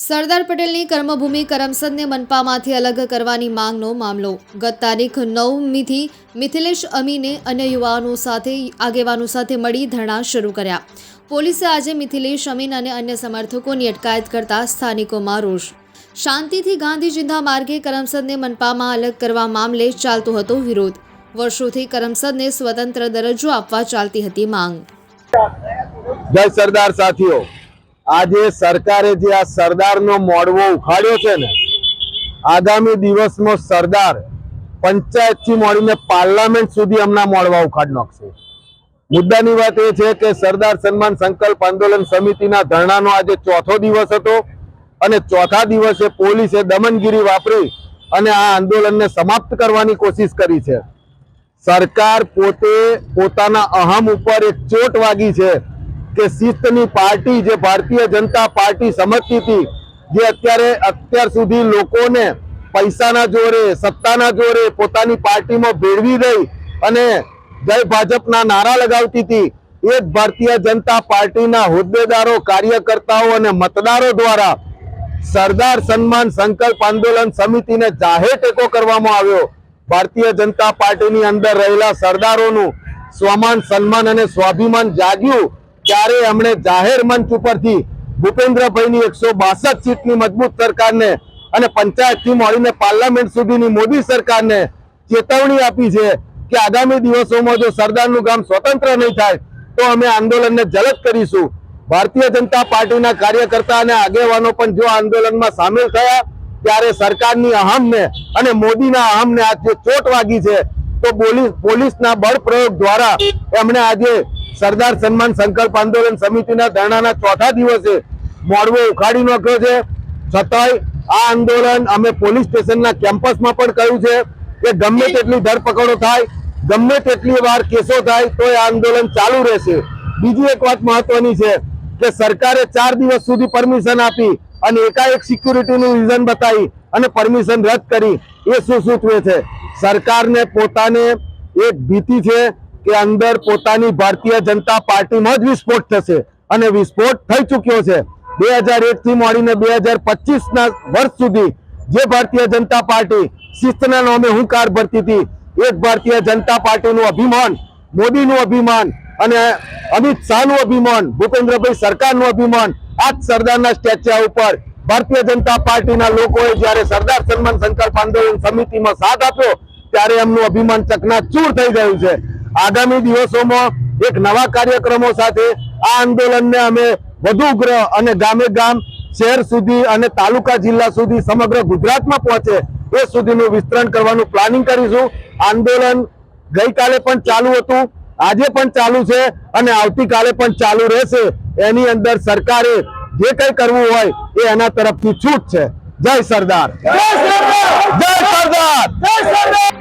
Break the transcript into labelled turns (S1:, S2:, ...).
S1: સરદાર પટેલની કર્મભૂમિ કરમસદને મનપામાંથી અલગ કરવાની માંગનો મામલો ગત તારીખ 9મીથી મિથિલેશ અમીને અન્ય આગેવાનો સાથે મળી ધરણા શરૂ કર્યા। પોલીસે આજે મિથિલેશ અમીન અને અન્ય સમર્થકોની અટકાયત કરતા સ્થાનિકોમાં રોષ। શાંતિથી ગાંધી ચિંધા માર્ગે કરમસદને મનપામાં અલગ કરવા મામલે ચાલતો હતો વિરોધ। વર્ષોથી કરમસદને સ્વતંત્ર દરજ્જો આપવા ચાલતી હતી માંગ।
S2: જય સરદાર સાથીઓ, આજે સરકારે જે આ સરદારનો મોડવો ઉખાડ્યો છે ને, આગામી દિવસમાં સરદાર પંચાયતથી મળીને પાર્લામેન્ટ સુધી હમણાં મોડવા ઉખાડી નાખશે। મુદ્દાની વાત એ છે કે સરદાર સન્માન સંકલ્પ આંદોલન સમિતિના ધરણાનો આજે ચોથો દિવસ હતો અને ચોથા દિવસે પોલીસે દમનગીરી વાપરી અને આ આંદોલનને સમાપ્ત કરવાની કોશિશ કરી છે। સરકાર પોતે પોતાના અહમ ઉપર એક ચોટ વાગી છે કે શિસ્તની પાર્ટી જે ભારતીય જનતા પાર્ટી સમજતી હતી, જે અત્યાર સુધી લોકોને પૈસાના જોરે સત્તાના જોરે પોતાની પાર્ટીમાં ભેળવી દઈ અને જય ભાજપના નારા લગાવતી હતી, એ જ ભારતીય જનતા પાર્ટીના હોદ્દેદારો, કાર્યકર્તાઓ અને મતદારો દ્વારા સરદાર સન્માન સંકલ્પ આંદોલન સમિતિને જાહેર ટેકો કરવામાં આવ્યો। ભારતીય જનતા પાર્ટીની અંદર રહેલા સરદારોનું સ્વમાન, સન્માન અને સ્વાભિમાન જાગ્યું ત્યારે એમણે જાહેર મંચ ઉપરથી ભૂપેન્દ્રભાઈની 162 સીટની મજબૂત સરકારને અને પંચાયતથી મળીને પાર્લામેન્ટ સુધીની મોદી સરકારને ચેતવણી આપી છે કે આગામી દિવસોમાં જો સરદારનું ગામ સ્વતંત્ર નહીં થાય તો અમે આંદોલનને જલદ કરીશું। ભારતીય જનતા પાર્ટીના કાર્યકર્તા અને આગેવાનો પણ જો આંદોલનમાં સામેલ થયા ત્યારે સરકારની અહમને અને મોદીના અહમને આજે ચોટ વાગી છે, તો પોલીસના બળ પ્રયોગ દ્વારા એમણે આજે સરદાર સન્માન સંકલ્પ આંદોલન સમિતિના ધરણાના ચોથા દિવસે મોડવો ઉખાડી નાખ્યો છે। છતાંય આ આંદોલન અમે પોલીસ સ્ટેશનના કેમ્પસમાં પણ કહ્યું છે કે ગમે તેટલી ધરપકડો થાય, ગમે તેટલી વાર કેસો થાય તો એ આંદોલન ચાલુ રહેશે। બીજી એક વાત મહત્વની છે કે સરકારે 4 દિવસ સુધી પરમિશન આપી અને એકાએક સિક્યુરિટીનું રીઝન બતાવી અને પરમિશન રદ કરી। એ શું સૂચવે છે? સરકારને પોતાને એક ભીતિ છે કે અંદર પોતાની ભારતીય જનતા પાર્ટીમાં જ વિસ્ફોટ થશે અને વિસ્ફોટ થઈ ચૂક્યો છે। 2001 થી મળીને 2025ના વર્ષ સુધી જે ભારતીય જનતા પાર્ટી શિસ્તના નામે હુંકાર ભરતી હતી, એ જ ભારતીય જનતા પાર્ટીનું અભિમાન, મોદીનું અભિમાન અને અમિત શાહનું અભિમાન, ભૂપેન્દ્રભાઈ સરકારનું અભિમાન, આ જ સરદારના સ્ટેચ્યુ ઉપર ભારતીય જનતા પાર્ટીના લોકોએ જ્યારે સરદાર સન્માન સંકલ્પ આંદોલન સમિતિમાં સાથ આપ્યો ત્યારે એમનું અભિમાન ચકનાચૂર થઈ ગયું છે। આગામી દિવસોમાં એક નવા કાર્યક્રમો સાથે આ આંદોલનને અમે વધુ ઉગ્ર અને ગામે ગામ, શહેર સુધી અને તાલુકા જિલ્લા સુધી સમગ્ર ગુજરાતમાં પહોંચે એ સુધીનું વિસ્તરણ કરવાનું પ્લાનિંગ કરીશું। આંદોલન ગઈકાલે પણ ચાલુ હતું, આજે પણ ચાલુ છે અને આવતીકાલે પણ ચાલુ રહેશે। એની અંદર સરકારે જે કંઈ કરવું હોય એ એના તરફથી છૂટ છે। જય સરદાર, જય સરદાર, જય સરદાર, જય સરદાર।